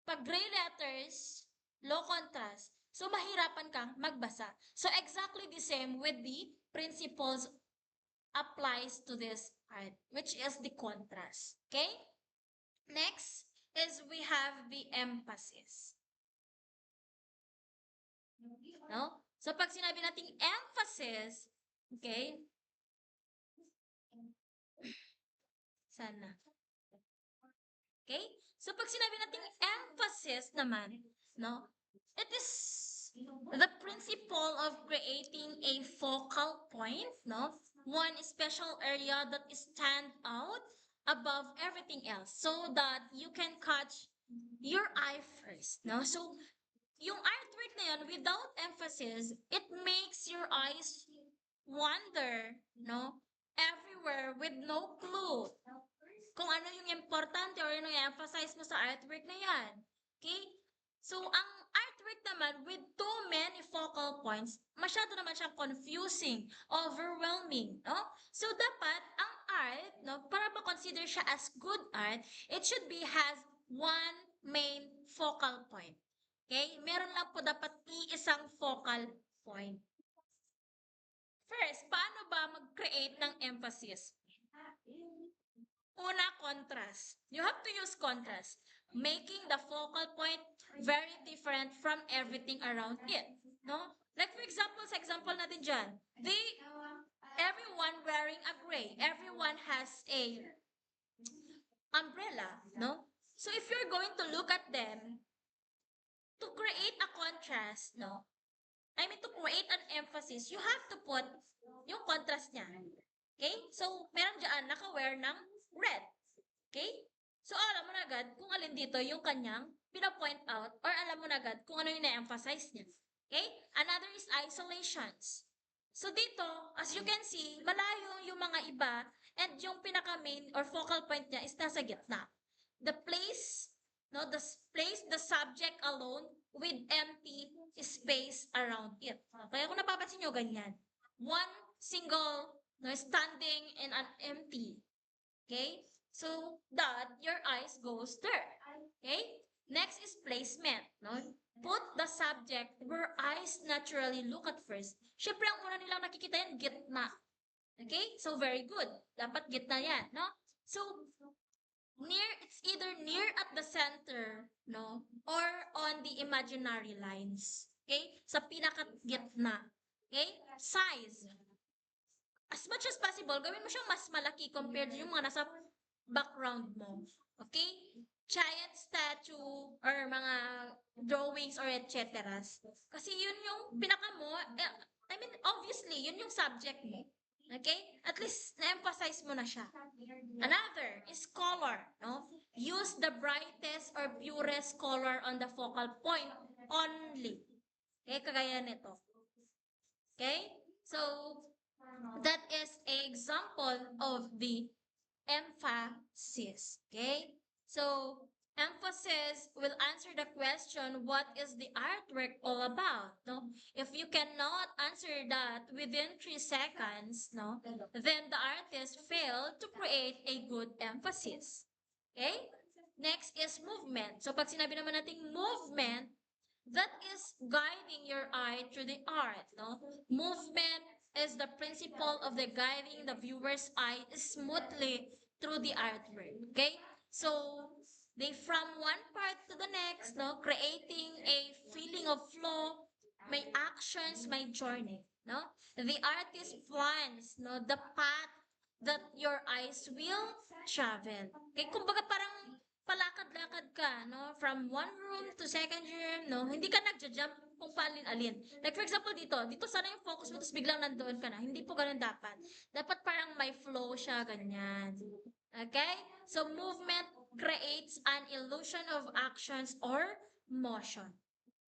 Pag gray letters, low contrast, so mahirapan kang magbasa. So exactly the same with the principles applies to this part, which is the contrast. Okay? Next is we have the emphasis. No? So pag sinabi nating emphasis, okay? Sana. Okay? So pag sinabi nating emphasis naman, no? It is the principle of creating a focal point, no? One special area that is stand out above everything else so that you can catch your eye first, no? So yung artwork na yun, without emphasis, it makes your eyes wander, no? Everywhere with no clue kung ano yung importante or ano yung emphasize mo sa artwork na yan. Okay? So, ang artwork naman with too many focal points, masyado naman siyang confusing, overwhelming, no? So, dapat ang art, no, para ma-consider siya as good art, it should be has one main focal point. Okay? Meron lang po dapat iisang focal point. First, paano ba mag-create ng emphasis? Una, contrast. You have to use contrast, making the focal point very different from everything around it. No? Like for example, sa example natin dyan, everyone wearing a gray, everyone has a umbrella, no? So if you're going to look at them, to create a contrast, no? I mean, to create an emphasis, you have to put yung contrast niya. Okay? So, meron dyan naka-wear ng red. Okay? So, alam mo na agad kung alin dito yung kanyang pinapoint out or alam mo na agad kung ano yung na-emphasize niya. Okay? Another is isolations. So, dito, as you can see, malayo yung mga iba and yung pinaka-main or focal point niya is nasa gitna. The place, no, the place the subject alone with empty space around it. Kaya kung napapansin nyo, ganyan. One single, no, standing in an empty. Okay? So that your eyes goes there. Okay? Next is placement. No? Put the subject where eyes naturally look at first. Siyempre, ang una nilang nakikita yan, gitna. Okay? So, very good. Dapat gitna yan. No? So, it's either near at the center, no? Or on the imaginary lines. Okay? Sa pinaka-gitna. Okay? Size. As much as possible, gawin mo siyang mas malaki compared to yung mga nasa background mo. Okay? Giant statue or mga drawings or etc. Kasi yun yung pinaka mo, I mean, obviously, yun yung subject mo. Okay? At least, na-emphasize mo na siya. Another is color. No? Use the brightest or purest color on the focal point only. Okay? Kagaya nito. Okay? So, that is an example of the emphasis. Okay? So, emphasis will answer the question, what is the artwork all about? No? If you cannot answer that within 3 seconds, no, then the artist failed to create a good emphasis. Okay? Next is movement. So, pag sinabi naman nating movement, that is guiding your eye through the art. No? Movement is the principle of the guiding the viewer's eye smoothly through the artwork. Okay? So, they from one part to the next, no, creating a feeling of flow, may actions, may journey, no? The artist plans, no, the path that your eyes will travel. Okay, kumbaga parang palakad-lakad ka, no? From one room to second room, no? Hindi ka nagja-jump kung paalin-alin. Like for example dito sana yung focus mo, tapos biglang nandoon ka na. Hindi po ganun dapat. Dapat parang may flow siya, ganyan. Okay? So, movement creates an illusion of actions or motion.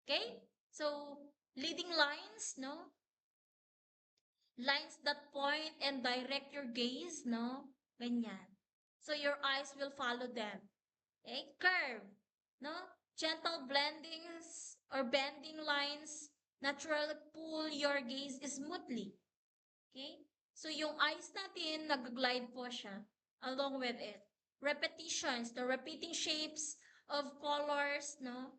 Okay? So, leading lines, no? Lines that point and direct your gaze, no? Ganyan. So, your eyes will follow them. Okay? Curve, no? Gentle blendings or bending lines naturally pull your gaze smoothly. Okay? So, yung eyes natin, nag-glide po siya along with it. Repetitions, the repeating shapes of colors, no,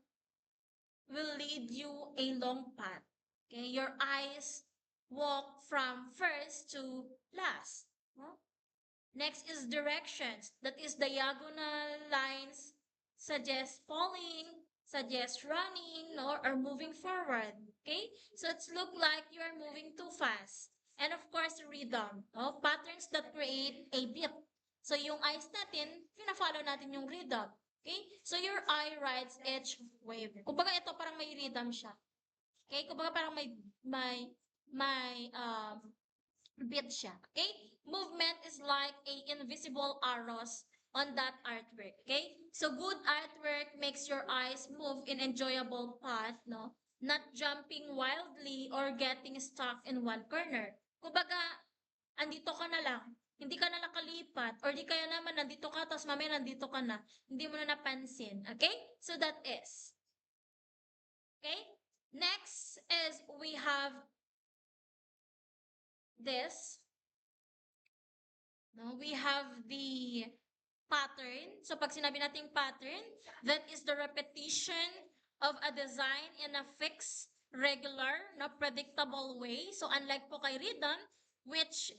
will lead you a long path. Okay? Your eyes walk from first to last. No? Next is directions. That is diagonal lines suggest falling, suggest running, or moving forward. Okay? So it's look like you are moving too fast. And of course, rhythm. No? Patterns that create a beat. So yung eyes natin, pina-follow natin yung rhythm. Okay? So your eye rides each wave. Kumbaga ito parang may rhythm siya. Okay? Kumbaga parang may beat siya. Okay? Movement is like a invisible arrows on that artwork. Okay? So good artwork makes your eyes move in enjoyable path, no? Not jumping wildly or getting stuck in one corner. Kumbaga, andito ka na lang. Hindi ka na nakalipat. Or di kaya naman nandito ka, tapos mamaya nandito ka na. Hindi mo na napansin. Okay? So that is. Okay? Next is we have this. No, we have the pattern. So pag sinabi nating pattern, that is the repetition of a design in a fixed, regular, no, predictable way. So unlike po kay rhythm, which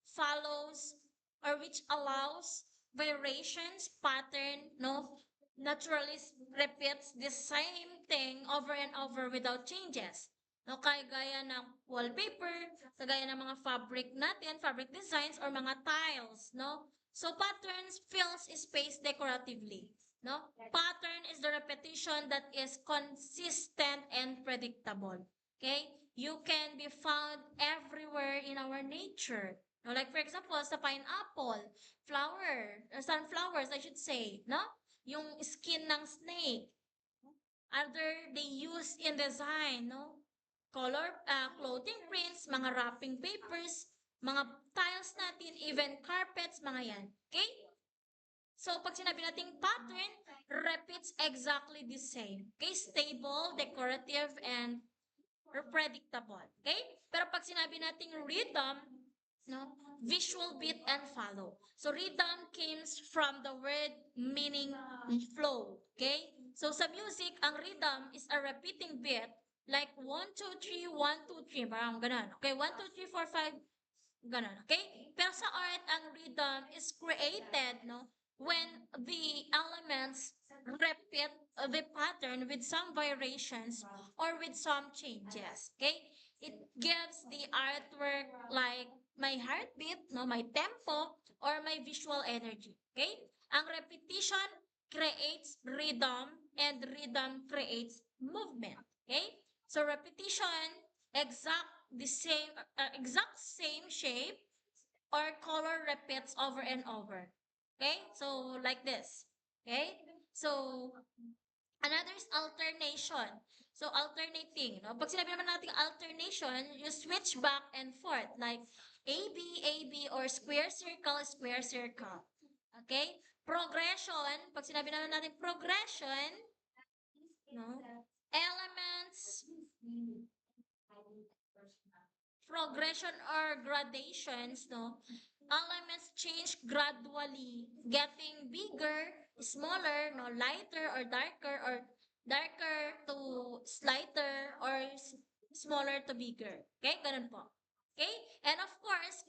follows or which allows variations, pattern, no, naturally repeats the same thing over and over without changes. No, gaya ng wallpaper, kagaya ng mga fabric natin, fabric designs, or mga tiles, no? So, patterns fills space decoratively, no? Pattern is the repetition that is consistent and predictable, okay? You can be found everywhere in our nature. No, like for example, sa pineapple, sunflowers, I should say, no? Yung skin ng snake, other they use in design, no? Clothing prints, mga wrapping papers, mga tiles natin, even carpets, mga yan. Okay? So, pag sinabi nating pattern, repeats exactly the same. Okay? Stable, decorative, and predictable. Okay? Pero pag sinabi nating rhythm, no? Visual beat and follow. So, rhythm comes from the word meaning flow. Okay? So, sa music, ang rhythm is a repeating beat like 1, 2, 3, 1, 2, 3. Parang ganun. Okay? 1, 2, 3, 4, 5. Ganun. Okay? Pero sa art, ang rhythm is created, no? When the elements repeat the pattern with some variations or with some changes. Okay? It gives the artwork like my heartbeat, no, my tempo, or my visual energy. Okay? Ang repetition creates rhythm and rhythm creates movement. Okay? So repetition, exact same shape or color repeats over and over. Okay? So like this. Okay? So another is alternation. So, alternating. No? Pag sinabi naman natin alternation, you switch back and forth. Like, AB, AB, or square circle, square circle. Okay? Progression. Pag sinabi naman natin progression, no? Elements, progression or gradations, no? Elements change gradually, getting bigger, smaller, no, lighter or darker to lighter or smaller to bigger. Okay, ganun po. Okay? And of course,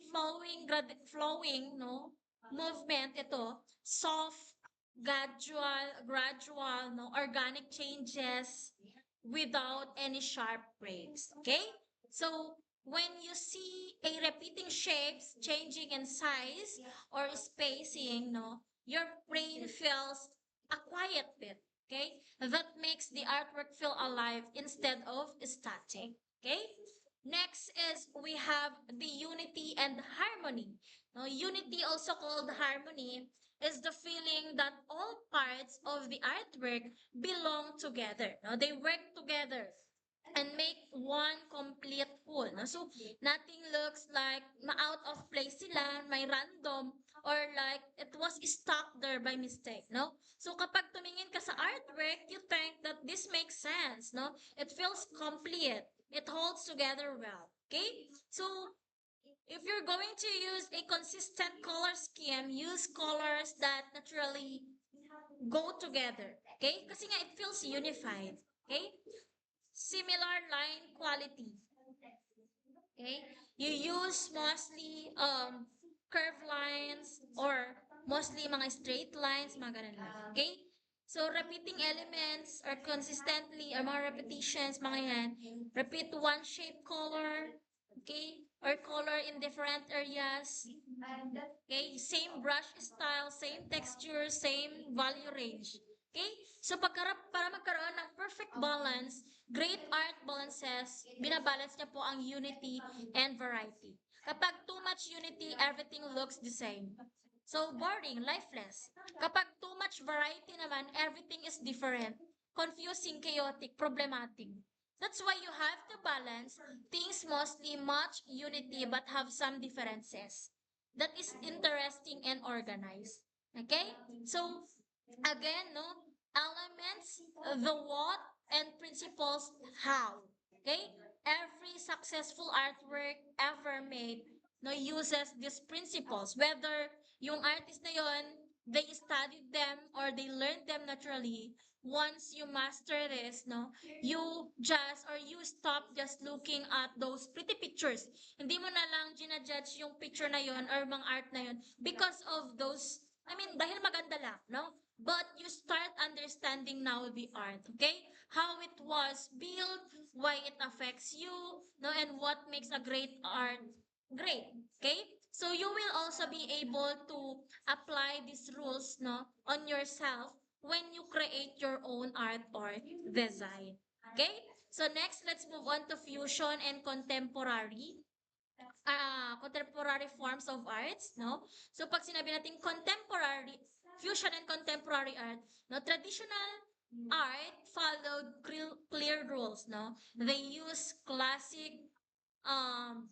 flowing, no, movement ito, soft, gradual, no, organic changes without any sharp breaks. Okay? So, when you see a repeating shapes changing in size or spacing, no, your brain feels a quiet bit, okay? That makes the artwork feel alive instead of static, okay? Next is we have the unity and harmony. Now, unity, also called harmony, is the feeling that all parts of the artwork belong together. Now, they work together and make one complete whole. No? So, nothing looks like out of place sila, may random, or like it was stuck there by mistake, no? So, kapag tumingin ka sa artwork, you think that this makes sense, no? It feels complete. It holds together well, okay? So, if you're going to use a consistent color scheme, use colors that naturally go together, okay? Kasi nga, it feels unified, okay? Similar line quality. Okay? You use mostly curved lines or mostly mga straight lines, mga ganun lang. Okay? So, repeating elements or consistently or mga repetitions, mga yan. Repeat one shape color. Okay? Or color in different areas. Okay? Same brush style, same texture, same value range. Okay? So, para magkaroon ng perfect balance, great art balances, binabalance niya po ang unity and variety. Kapag too much unity, everything looks the same. So, boring, lifeless. Kapag too much variety naman, everything is different, confusing, chaotic, problematic. That's why you have to balance things mostly much unity but have some differences. That is interesting and organized. Okay? So, again, no, elements, the what, and principles, how. Okay? Every successful artwork ever made no uses these principles. Whether yung artist na yon, they studied them or they learned them naturally. Once you master this, no, you stop just looking at those pretty pictures. Hindi mo na lang ginajudge yung picture na yon or mga art na yon because of those, I mean, dahil maganda lang, no? But you start understanding now the art, okay? How it was built, why it affects you, no, and what makes a great art great, okay? So you will also be able to apply these rules, no, on yourself when you create your own art or design. Okay? So next, let's move on to fusion and contemporary forms of arts, no? So pag sinabi natin contemporary, fusion and contemporary art, no, traditional art followed clear rules, no? They use classic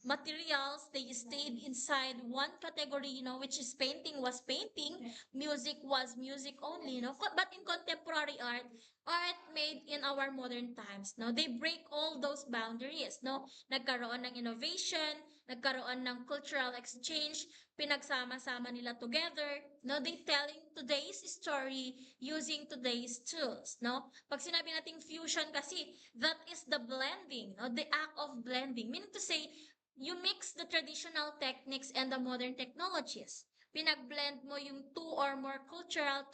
materials. They stayed inside one category, which is painting was painting, music was music only, but in contemporary art, art made in our modern times, they break all those boundaries, nagkaroon ng innovation, nagkaroon ng cultural exchange, pinagsama-sama nila together, they telling today's story using today's tools, pag sinabi nating fusion kasi, that is the blending, the act of blending. Meaning to say, you mix the traditional techniques and the modern technologies. Pinag-blend mo yung two or more cultures,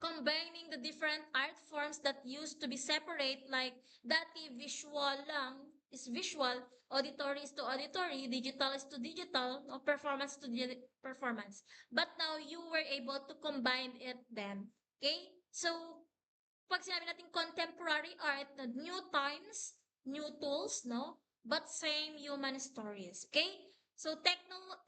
combining the different art forms that used to be separate, like dati visual lang is visual, auditory is to auditory, digital is to digital, no? Performance to performance. But now you were able to combine it then. Okay? So, pag sinabi natin contemporary art, new times, new tools, but same human stories. Okay? So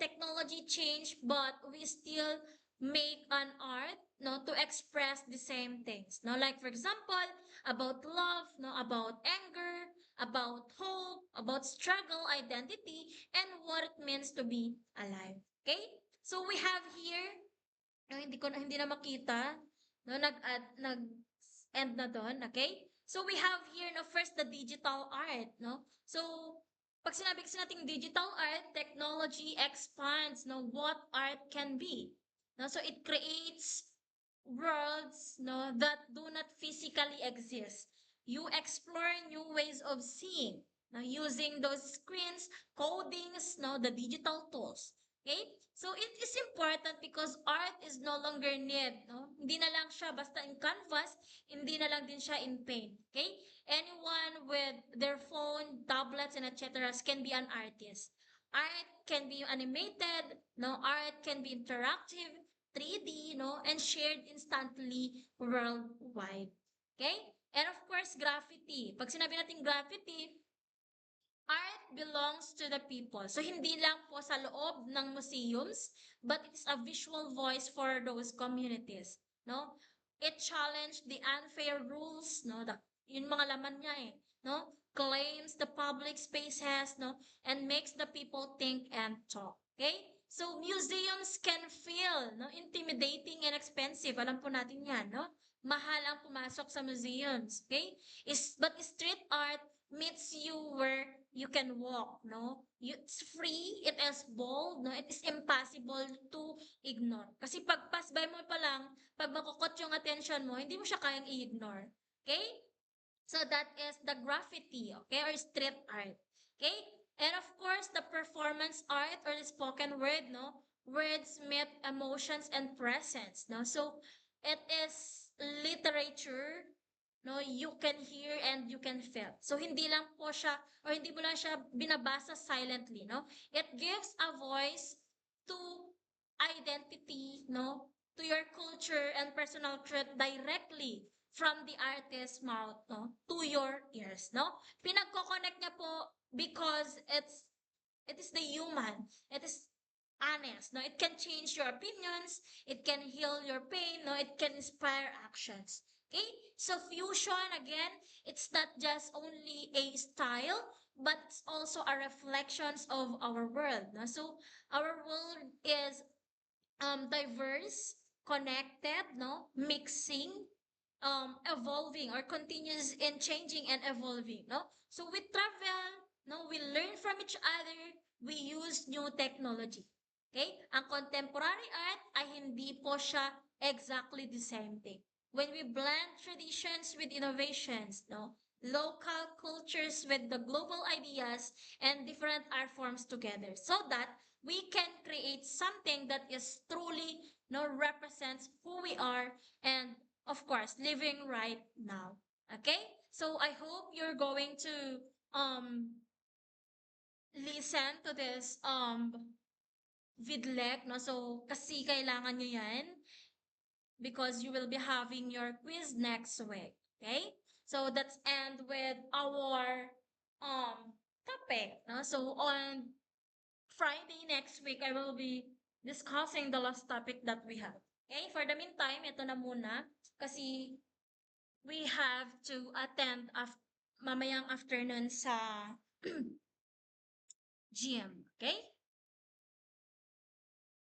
technology changed, but we still make an art, to express the same things. Like for example, about love, about anger, about hope, about struggle, identity, and what it means to be alive. Okay? So we have here, hindi na makita, nag end na doon, okay? So we have here first the digital art, So pag sinabi kasi nating digital art, technology expands what art can be. So it creates worlds that do not physically exist. You explore new ways of seeing, using those screens, codings, the digital tools. Okay? So it is important because art is no longer need, Hindi na lang siya basta in canvas, hindi na lang din siya in paint. Okay? Anyone with their phone, tablets, and etc. can be an artist. Art can be animated, no? Art can be interactive, 3D, no? And shared instantly worldwide. Okay? And of course, graffiti. Pag sinabi natin graffiti, art belongs to the people. So, hindi lang po sa loob ng museums, but it's a visual voice for those communities. No? It challenged the unfair rules, no? Yun mga laman niya eh. No? Claims the public spaces, no? And makes the people think and talk. Okay? So, museums can feel, no? Intimidating and expensive. Alam po natin yan, no? Mahal ang pumasok sa museums. Okay? But street art meets you where you can walk, no? It's free, it is bold, no? It is impossible to ignore. Kasi pag pass by mo pa lang, pag makukot yung attention mo, hindi mo siya kayang i-ignore. Okay? So that is the graffiti, okay? Or street art. Okay? And of course, the performance art or the spoken word, no? Words meet emotions and presence, no? So it is literature, no, you can hear and you can feel. So hindi lang po siya or hindi mo lang siya binabasa silently, no? It gives a voice to identity, no? To your culture and personal truth directly from the artist's mouth, no? To your ears, no? Pinagko-connect niya po because it is the human. It is honest, no? It can change your opinions, it can heal your pain, no? It can inspire actions. Okay? So fusion, again, it's not just only a style, but it's also a reflections of our world. No? So our world is diverse, connected, no, mixing, evolving or continues in changing and evolving, no. So we travel, no, we learn from each other, we use new technology. Okay? Ang contemporary art ay hindi po siya exactly the same thing. When we blend traditions with innovations, no, local cultures with the global ideas and different art forms together, so that we can create something that is truly, no, represents who we are and of course living right now. Okay, so I hope you're going to listen to this vidlek, no, so kasi kailangan nyo yan because you will be having your quiz next week. Okay, so that's end with our topic, no? So on Friday next week, I will be discussing the last topic that we have. Okay, for the meantime, ito na muna kasi we have to attend mamayang afternoon sa gym. Okay?